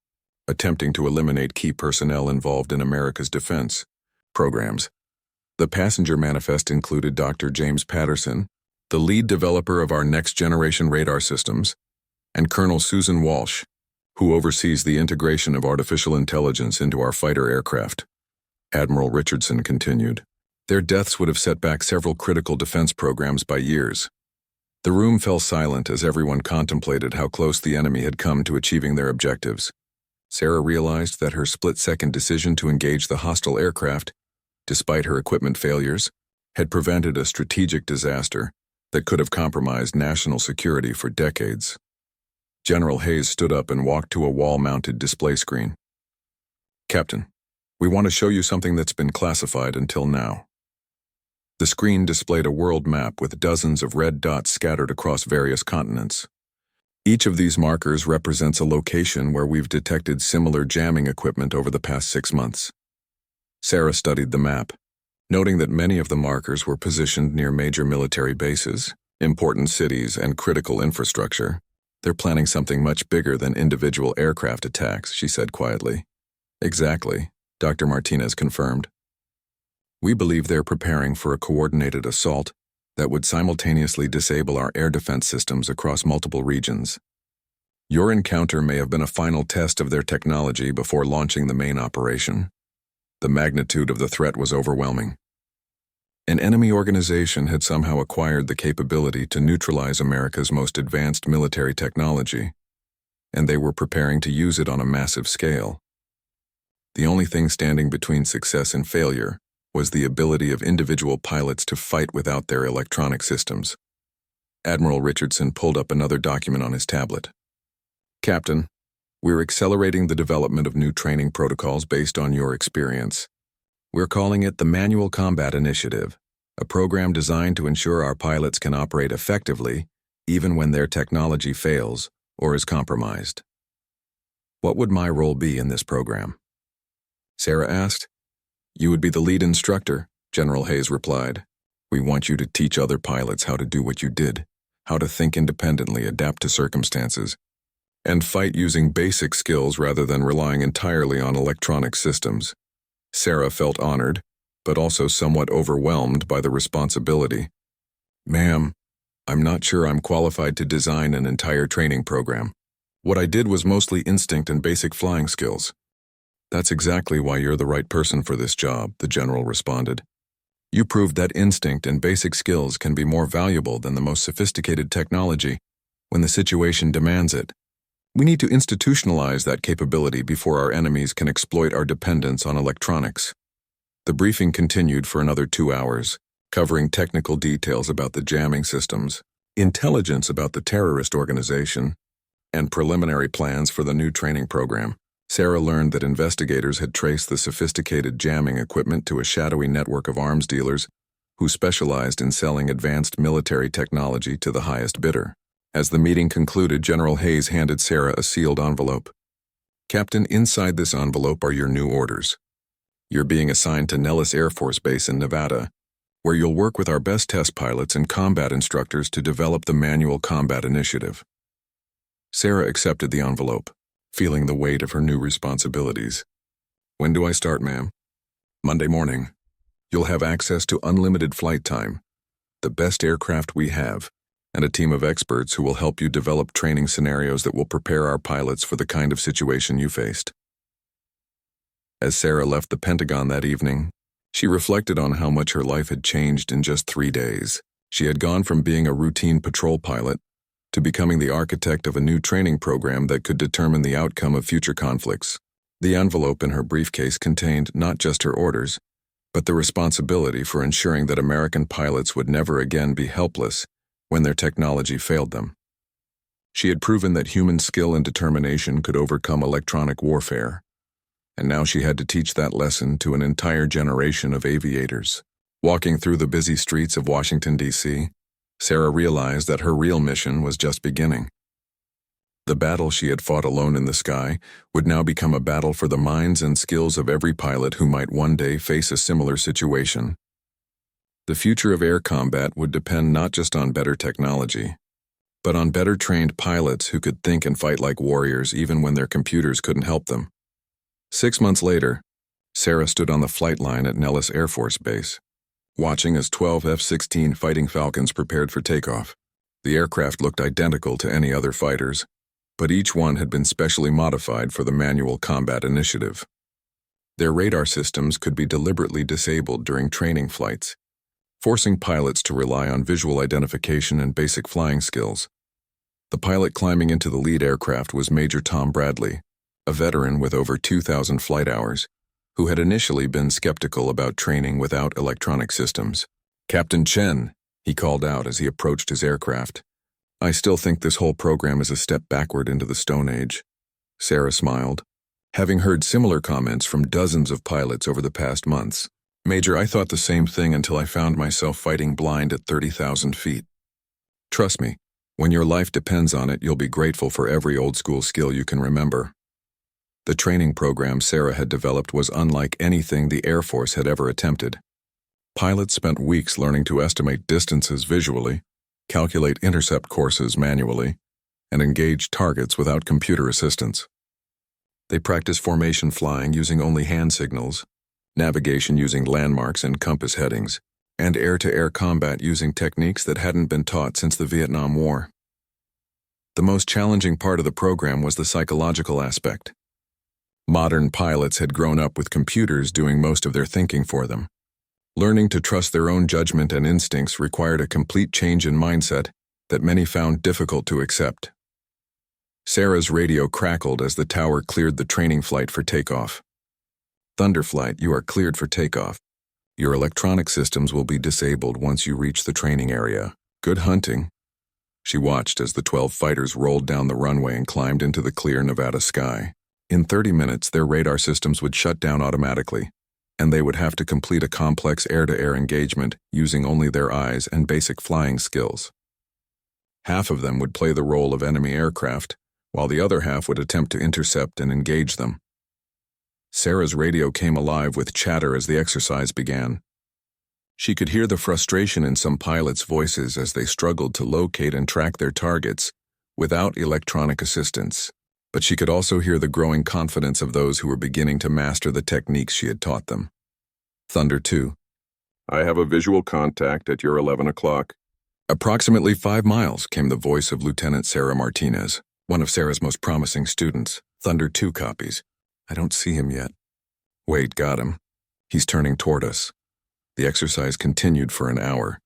attempting to eliminate key personnel involved in America's defense programs. The passenger manifest included Dr. James Patterson, the lead developer of our next-generation radar systems, and Colonel Susan Walsh, who oversees the integration of artificial intelligence into our fighter aircraft. Admiral Richardson continued. Their deaths would have set back several critical defense programs by years. The room fell silent as everyone contemplated how close the enemy had come to achieving their objectives. Sarah realized that her split-second decision to engage the hostile aircraft, despite her equipment failures, had prevented a strategic disaster that could have compromised national security for decades. General Hayes stood up and walked to a wall-mounted display screen. Captain, we want to show you something that's been classified until now. The screen displayed a world map with dozens of red dots scattered across various continents. Each of these markers represents a location where we've detected similar jamming equipment over the past 6 months. Sarah studied the map, noting that many of the markers were positioned near major military bases, important cities, and critical infrastructure. They're planning something much bigger than individual aircraft attacks, she said quietly. Exactly, Dr. Martinez confirmed. We believe they're preparing for a coordinated assault that would simultaneously disable our air defense systems across multiple regions. Your encounter may have been a final test of their technology before launching the main operation. The magnitude of the threat was overwhelming. An enemy organization had somehow acquired the capability to neutralize America's most advanced military technology, and they were preparing to use it on a massive scale. The only thing standing between success and failure was the ability of individual pilots to fight without their electronic systems. Admiral Richardson pulled up another document on his tablet. Captain, we're accelerating the development of new training protocols based on your experience. We're calling it the Manual Combat Initiative, a program designed to ensure our pilots can operate effectively even when their technology fails or is compromised. What would my role be in this program? Sarah asked. You would be the lead instructor, General Hayes replied. We want you to teach other pilots how to do what you did, how to think independently, adapt to circumstances, and fight using basic skills rather than relying entirely on electronic systems. Sarah felt honored, but also somewhat overwhelmed by the responsibility. Ma'am, I'm not sure I'm qualified to design an entire training program. What I did was mostly instinct and basic flying skills. That's exactly why you're the right person for this job, the general responded. You proved that instinct and basic skills can be more valuable than the most sophisticated technology when the situation demands it. We need to institutionalize that capability before our enemies can exploit our dependence on electronics. The briefing continued for another 2 hours, covering technical details about the jamming systems, intelligence about the terrorist organization, and preliminary plans for the new training program. Sarah learned that investigators had traced the sophisticated jamming equipment to a shadowy network of arms dealers who specialized in selling advanced military technology to the highest bidder. As the meeting concluded, General Hayes handed Sarah a sealed envelope. Captain, inside this envelope are your new orders. You're being assigned to Nellis Air Force Base in Nevada, where you'll work with our best test pilots and combat instructors to develop the Manual Combat Initiative. Sarah accepted the envelope, feeling the weight of her new responsibilities. When do I start, ma'am? Monday morning. You'll have access to unlimited flight time, the best aircraft we have, and a team of experts who will help you develop training scenarios that will prepare our pilots for the kind of situation you faced. As Sarah left the Pentagon that evening, she reflected on how much her life had changed in just 3 days. She had gone from being a routine patrol pilot to becoming the architect of a new training program that could determine the outcome of future conflicts. The envelope in her briefcase contained not just her orders, but the responsibility for ensuring that American pilots would never again be helpless when their technology failed them. She had proven that human skill and determination could overcome electronic warfare, and now she had to teach that lesson to an entire generation of aviators. Walking through the busy streets of Washington, D.C., Sarah realized that her real mission was just beginning. The battle she had fought alone in the sky would now become a battle for the minds and skills of every pilot who might one day face a similar situation. The future of air combat would depend not just on better technology, but on better trained pilots who could think and fight like warriors even when their computers couldn't help them. 6 months later, Sarah stood on the flight line at Nellis Air Force Base, watching as 12 F-16 Fighting Falcons prepared for takeoff. The aircraft looked identical to any other fighters, but each one had been specially modified for the Manual Combat Initiative. Their radar systems could be deliberately disabled during training flights, forcing pilots to rely on visual identification and basic flying skills. The pilot climbing into the lead aircraft was Major Tom Bradley, a veteran with over 2,000 flight hours, who had initially been skeptical about training without electronic systems. Captain Chen, he called out as he approached his aircraft. I still think this whole program is a step backward into the Stone Age. Sarah smiled, having heard similar comments from dozens of pilots over the past months. Major, I thought the same thing until I found myself fighting blind at 30,000 feet. Trust me, when your life depends on it, you'll be grateful for every old-school skill you can remember. The training program Sarah had developed was unlike anything the Air Force had ever attempted. Pilots spent weeks learning to estimate distances visually, calculate intercept courses manually, and engage targets without computer assistance. They practiced formation flying using only hand signals, navigation using landmarks and compass headings, and air-to-air combat using techniques that hadn't been taught since the Vietnam War. The most challenging part of the program was the psychological aspect. Modern pilots had grown up with computers doing most of their thinking for them. Learning to trust their own judgment and instincts required a complete change in mindset that many found difficult to accept. Sarah's radio crackled as the tower cleared the training flight for takeoff. Thunderflight, you are cleared for takeoff. Your electronic systems will be disabled once you reach the training area. Good hunting. She watched as the 12 fighters rolled down the runway and climbed into the clear Nevada sky. In 30 minutes, their radar systems would shut down automatically, and they would have to complete a complex air-to-air engagement using only their eyes and basic flying skills. Half of them would play the role of enemy aircraft, while the other half would attempt to intercept and engage them. Sarah's radio came alive with chatter as the exercise began. She could hear the frustration in some pilots' voices as they struggled to locate and track their targets without electronic assistance. But she could also hear the growing confidence of those who were beginning to master the techniques she had taught them. Thunder 2. I have a visual contact at your 11 o'clock. Approximately 5 miles came the voice of Lieutenant Sarah Martinez, one of Sarah's most promising students. Thunder 2 copies. I don't see him yet. Wait, got him. He's turning toward us. The exercise continued for an hour,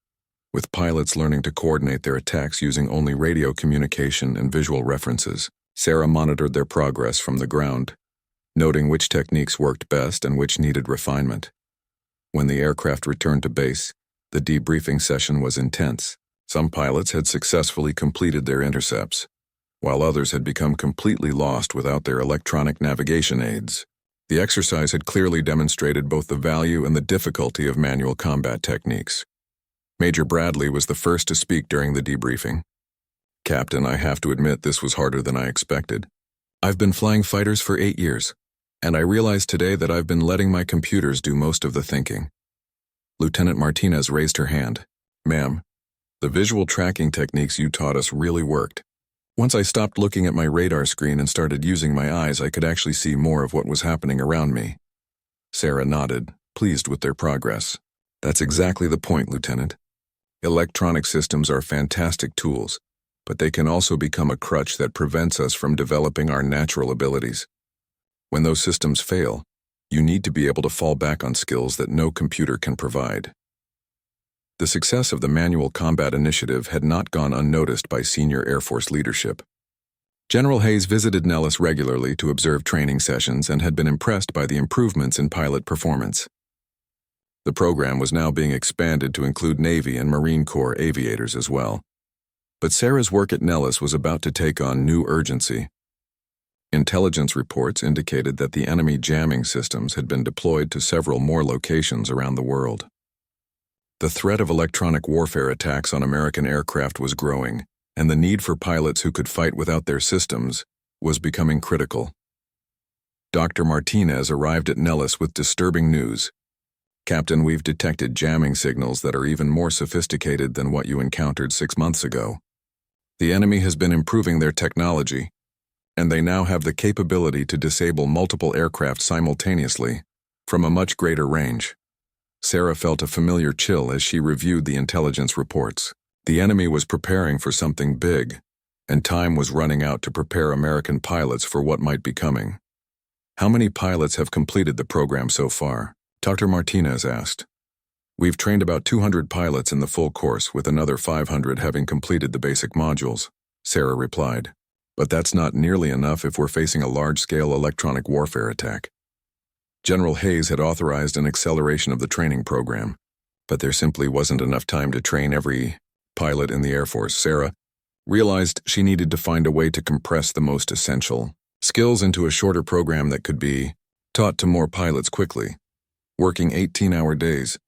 with pilots learning to coordinate their attacks using only radio communication and visual references. Sarah monitored their progress from the ground, noting which techniques worked best and which needed refinement. When the aircraft returned to base, the debriefing session was intense. Some pilots had successfully completed their intercepts, while others had become completely lost without their electronic navigation aids. The exercise had clearly demonstrated both the value and the difficulty of manual combat techniques. Major Bradley was the first to speak during the debriefing. Captain, I have to admit this was harder than I expected. I've been flying fighters for 8 years, and I realized today that I've been letting my computers do most of the thinking. Lieutenant Martinez raised her hand. Ma'am, the visual tracking techniques you taught us really worked. Once I stopped looking at my radar screen and started using my eyes, I could actually see more of what was happening around me. Sarah nodded, pleased with their progress. That's exactly the point, Lieutenant. Electronic systems are fantastic tools, but they can also become a crutch that prevents us from developing our natural abilities. When those systems fail, you need to be able to fall back on skills that no computer can provide. The success of the Manual Combat Initiative had not gone unnoticed by senior Air Force leadership. General Hayes visited Nellis regularly to observe training sessions and had been impressed by the improvements in pilot performance. The program was now being expanded to include Navy and Marine Corps aviators as well. But Sarah's work at Nellis was about to take on new urgency. Intelligence reports indicated that the enemy jamming systems had been deployed to several more locations around the world. The threat of electronic warfare attacks on American aircraft was growing, and the need for pilots who could fight without their systems was becoming critical. Dr. Martinez arrived at Nellis with disturbing news. Captain, we've detected jamming signals that are even more sophisticated than what you encountered 6 months ago. The enemy has been improving their technology, and they now have the capability to disable multiple aircraft simultaneously from a much greater range. Sarah felt a familiar chill as she reviewed the intelligence reports. The enemy was preparing for something big, and time was running out to prepare American pilots for what might be coming. How many pilots have completed the program so far? Dr. Martinez asked. We've trained about 200 pilots in the full course, with another 500 having completed the basic modules, Sarah replied. But that's not nearly enough if we're facing a large-scale electronic warfare attack. General Hayes had authorized an acceleration of the training program, but there simply wasn't enough time to train every pilot in the Air Force. Sarah realized she needed to find a way to compress the most essential skills into a shorter program that could be taught to more pilots quickly. Working 18-hour days,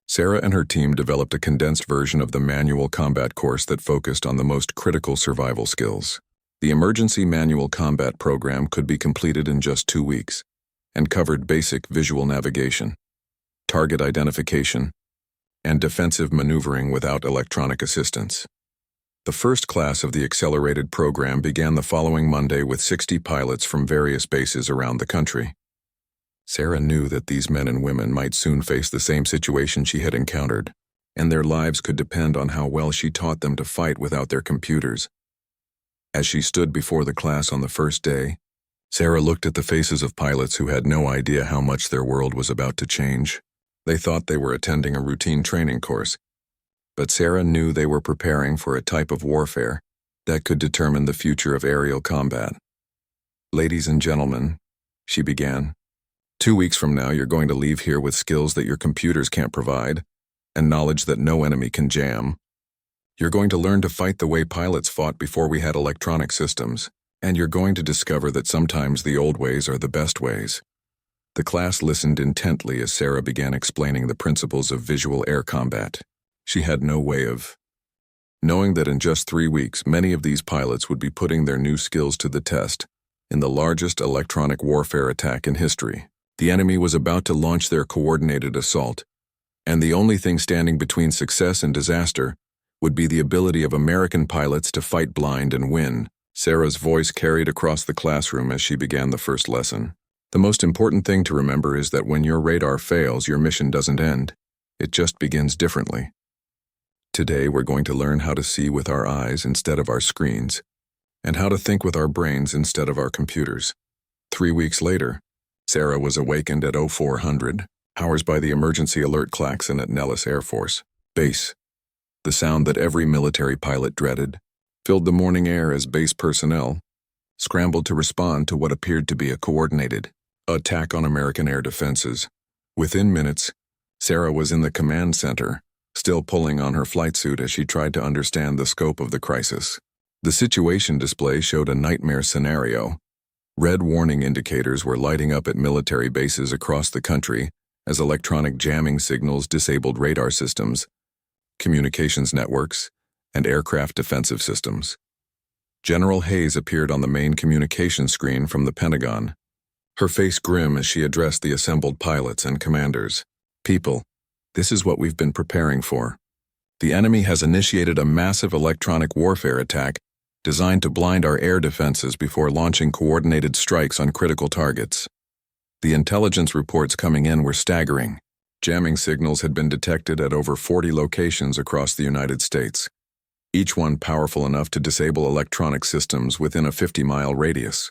Sarah and her team developed a condensed version of the manual combat course that focused on the most critical survival skills. The emergency manual combat program could be completed in just 2 weeks and covered basic visual navigation, target identification, and defensive maneuvering without electronic assistance. The first class of the accelerated program began the following Monday with 60 pilots from various bases around the country. Sarah knew that these men and women might soon face the same situation she had encountered, and their lives could depend on how well she taught them to fight without their computers. As she stood before the class on the first day, Sarah looked at the faces of pilots who had no idea how much their world was about to change. They thought they were attending a routine training course, but Sarah knew they were preparing for a type of warfare that could determine the future of aerial combat. Ladies and gentlemen, she began, 2 weeks from now you're going to leave here with skills that your computers can't provide, and knowledge that no enemy can jam. You're going to learn to fight the way pilots fought before we had electronic systems, and you're going to discover that sometimes the old ways are the best ways. The class listened intently as Sarah began explaining the principles of visual air combat. She had no way of knowing that in just 3 weeks, many of these pilots would be putting their new skills to the test in the largest electronic warfare attack in history. The enemy was about to launch their coordinated assault, and the only thing standing between success and disaster would be the ability of American pilots to fight blind and win. Sarah's voice carried across the classroom as she began the first lesson. The most important thing to remember is that when your radar fails, your mission doesn't end. It just begins differently. Today, we're going to learn how to see with our eyes instead of our screens, and how to think with our brains instead of our computers. 3 weeks later, Sarah was awakened at 0400 hours by the emergency alert klaxon at Nellis Air Force Base. The sound that every military pilot dreaded filled the morning air as base personnel scrambled to respond to what appeared to be a coordinated attack on American air defenses. Within minutes, Sarah was in the command center, still pulling on her flight suit as she tried to understand the scope of the crisis. The situation display showed a nightmare scenario. Red warning indicators were lighting up at military bases across the country as electronic jamming signals disabled radar systems, communications networks, and aircraft defensive systems. General Hayes appeared on the main communication screen from the Pentagon, her face grim as she addressed the assembled pilots and commanders. People, this is what we've been preparing for. The enemy has initiated a massive electronic warfare attack designed to blind our air defenses before launching coordinated strikes on critical targets. The intelligence reports coming in were staggering. Jamming signals had been detected at over 40 locations across the United States, each one powerful enough to disable electronic systems within a 50-mile radius.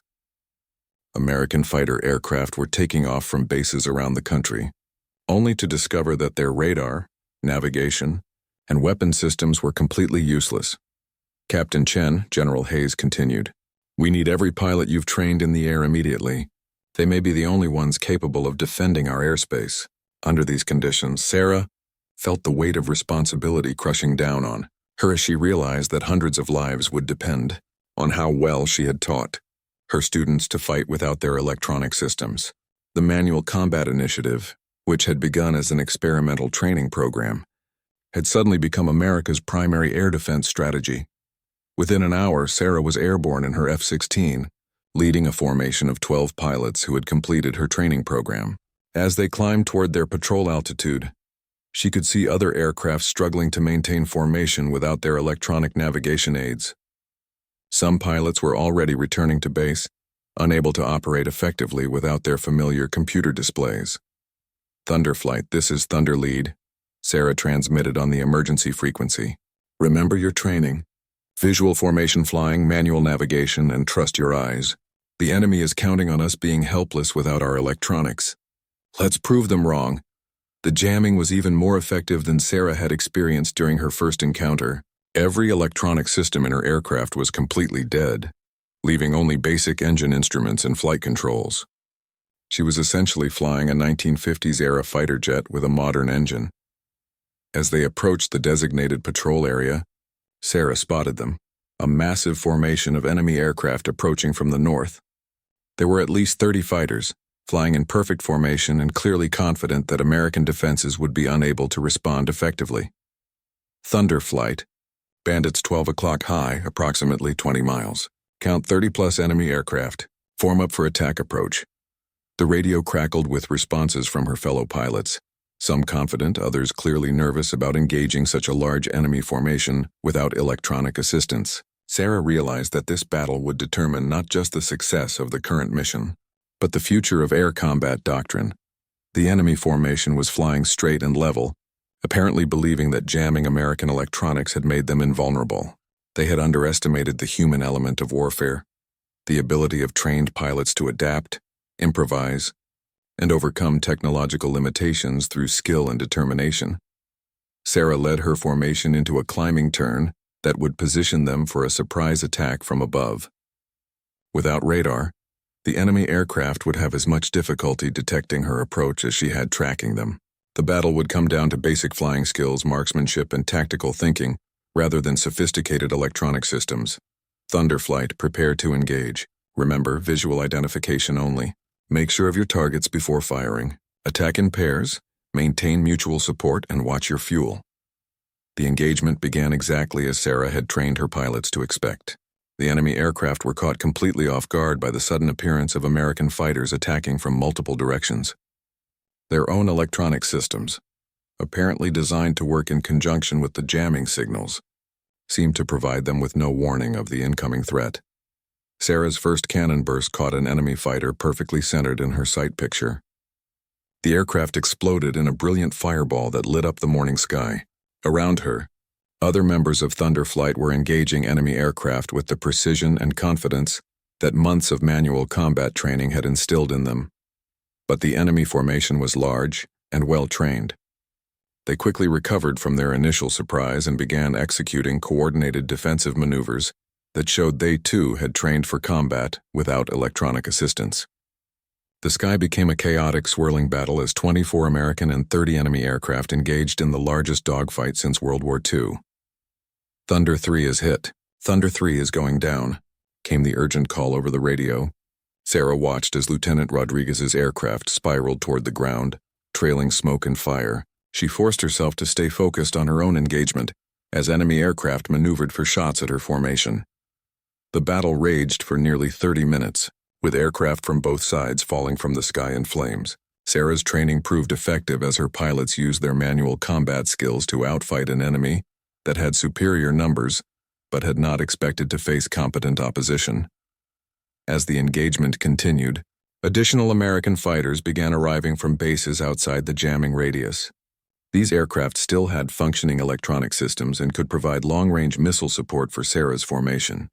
American fighter aircraft were taking off from bases around the country, only to discover that their radar, navigation, and weapon systems were completely useless. Captain Chen, General Hayes continued, "We need every pilot you've trained in the air immediately. They may be the only ones capable of defending our airspace." Under these conditions, Sarah felt the weight of responsibility crushing down on her as she realized that hundreds of lives would depend on how well she had taught her students to fight without their electronic systems. The Manual Combat Initiative, which had begun as an experimental training program, had suddenly become America's primary air defense strategy. Within an hour, Sarah was airborne in her F-16, leading a formation of 12 pilots who had completed her training program. As they climbed toward their patrol altitude, she could see other aircraft struggling to maintain formation without their electronic navigation aids. Some pilots were already returning to base, unable to operate effectively without their familiar computer displays. "Thunder Flight, this is Thunder Lead," Sarah transmitted on the emergency frequency. "Remember your training. Visual formation flying, manual navigation, and trust your eyes. The enemy is counting on us being helpless without our electronics. Let's prove them wrong." The jamming was even more effective than Sarah had experienced during her first encounter. Every electronic system in her aircraft was completely dead, leaving only basic engine instruments and flight controls. She was essentially flying a 1950s-era fighter jet with a modern engine. As they approached the designated patrol area, Sarah spotted them, a massive formation of enemy aircraft approaching from the north. There were at least 30 fighters, flying in perfect formation and clearly confident that American defenses would be unable to respond effectively. "Thunder Flight. Bandits 12 o'clock high, approximately 20 miles. Count 30-plus enemy aircraft. Form up for attack approach." The radio crackled with responses from her fellow pilots, some confident, others clearly nervous about engaging such a large enemy formation without electronic assistance. Sarah realized that this battle would determine not just the success of the current mission, but the future of air combat doctrine. The enemy formation was flying straight and level, apparently believing that jamming American electronics had made them invulnerable. They had underestimated the human element of warfare, the ability of trained pilots to adapt, improvise, and overcome technological limitations through skill and determination. Sarah led her formation into a climbing turn that would position them for a surprise attack from above. Without radar, the enemy aircraft would have as much difficulty detecting her approach as she had tracking them. The battle would come down to basic flying skills, marksmanship, and tactical thinking, rather than sophisticated electronic systems. Thunderflight, prepare to engage. Remember, visual identification only. Make sure of your targets before firing. Attack in pairs, maintain mutual support, and watch your fuel. The engagement began exactly as Sarah had trained her pilots to expect. The enemy aircraft were caught completely off guard by the sudden appearance of American fighters attacking from multiple directions. Their own electronic systems, apparently designed to work in conjunction with the jamming signals, seemed to provide them with no warning of the incoming threat. Sarah's first cannon burst caught an enemy fighter perfectly centered in her sight picture. The aircraft exploded in a brilliant fireball that lit up the morning sky. Around her, other members of Thunderflight were engaging enemy aircraft with the precision and confidence that months of manual combat training had instilled in them. But the enemy formation was large and well-trained. They quickly recovered from their initial surprise and began executing coordinated defensive maneuvers that showed they too had trained for combat without electronic assistance. The sky became a chaotic, swirling battle as 24 American and 30 enemy aircraft engaged in the largest dogfight since World War II. Thunder 3 is hit. Thunder 3 is going down, came the urgent call over the radio. Sarah watched as Lieutenant Rodriguez's aircraft spiraled toward the ground, trailing smoke and fire. She forced herself to stay focused on her own engagement as enemy aircraft maneuvered for shots at her formation. The battle raged for nearly 30 minutes, with aircraft from both sides falling from the sky in flames. Sarah's training proved effective as her pilots used their manual combat skills to outfight an enemy that had superior numbers but had not expected to face competent opposition. As the engagement continued, additional American fighters began arriving from bases outside the jamming radius. These aircraft still had functioning electronic systems and could provide long-range missile support for Sarah's formation.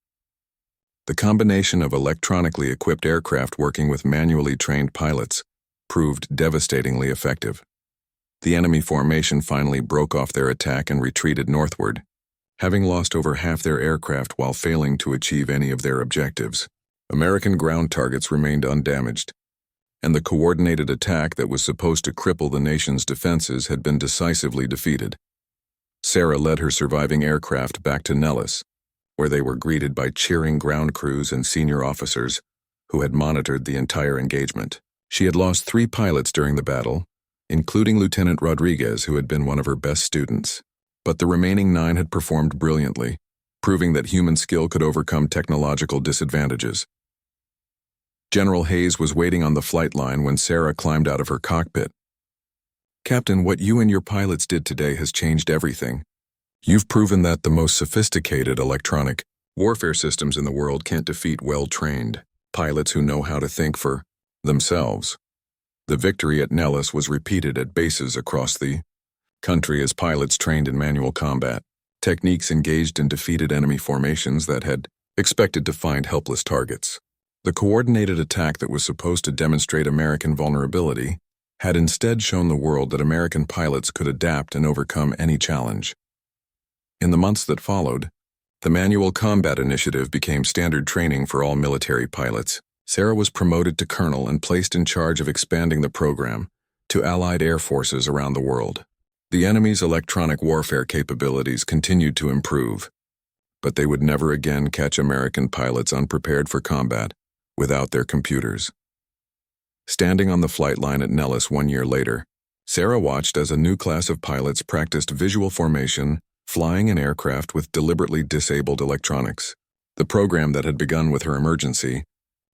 The combination of electronically equipped aircraft working with manually trained pilots proved devastatingly effective. The enemy formation finally broke off their attack and retreated northward, having lost over half their aircraft while failing to achieve any of their objectives. American ground targets remained undamaged, and the coordinated attack that was supposed to cripple the nation's defenses had been decisively defeated. Sarah led her surviving aircraft back to Nellis, where they were greeted by cheering ground crews and senior officers who had monitored the entire engagement. She had lost 3 pilots during the battle, including Lieutenant Rodriguez, who had been one of her best students. But the remaining 9 had performed brilliantly, proving that human skill could overcome technological disadvantages. General Hayes was waiting on the flight line when Sarah climbed out of her cockpit. "Captain, what you and your pilots did today has changed everything. You've proven that the most sophisticated electronic warfare systems in the world can't defeat well-trained pilots who know how to think for themselves." The victory at Nellis was repeated at bases across the country as pilots trained in manual combat techniques engaged in defeated enemy formations that had expected to find helpless targets. The coordinated attack that was supposed to demonstrate American vulnerability had instead shown the world that American pilots could adapt and overcome any challenge. In the months that followed, the Manual Combat Initiative became standard training for all military pilots. Sarah was promoted to colonel and placed in charge of expanding the program to Allied air forces around the world. The enemy's electronic warfare capabilities continued to improve, but they would never again catch American pilots unprepared for combat without their computers. Standing on the flight line at Nellis 1 year later, Sarah watched as a new class of pilots practiced visual formation, flying an aircraft with deliberately disabled electronics. The program that had begun with her emergency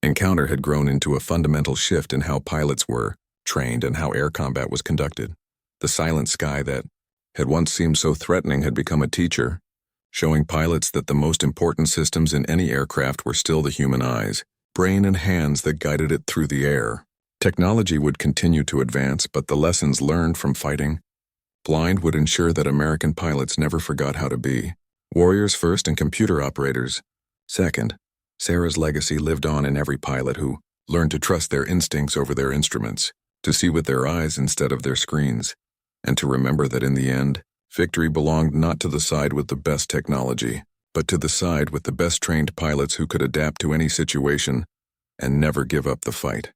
encounter had grown into a fundamental shift in how pilots were trained and how air combat was conducted. The silent sky that had once seemed so threatening had become a teacher, showing pilots that the most important systems in any aircraft were still the human eyes, brain and hands that guided it through the air. Technology would continue to advance, but the lessons learned from fighting blind would ensure that American pilots never forgot how to be warriors first and computer operators second. Sarah's legacy lived on in every pilot who learned to trust their instincts over their instruments, to see with their eyes instead of their screens, and to remember that in the end, victory belonged not to the side with the best technology, but to the side with the best trained pilots who could adapt to any situation and never give up the fight.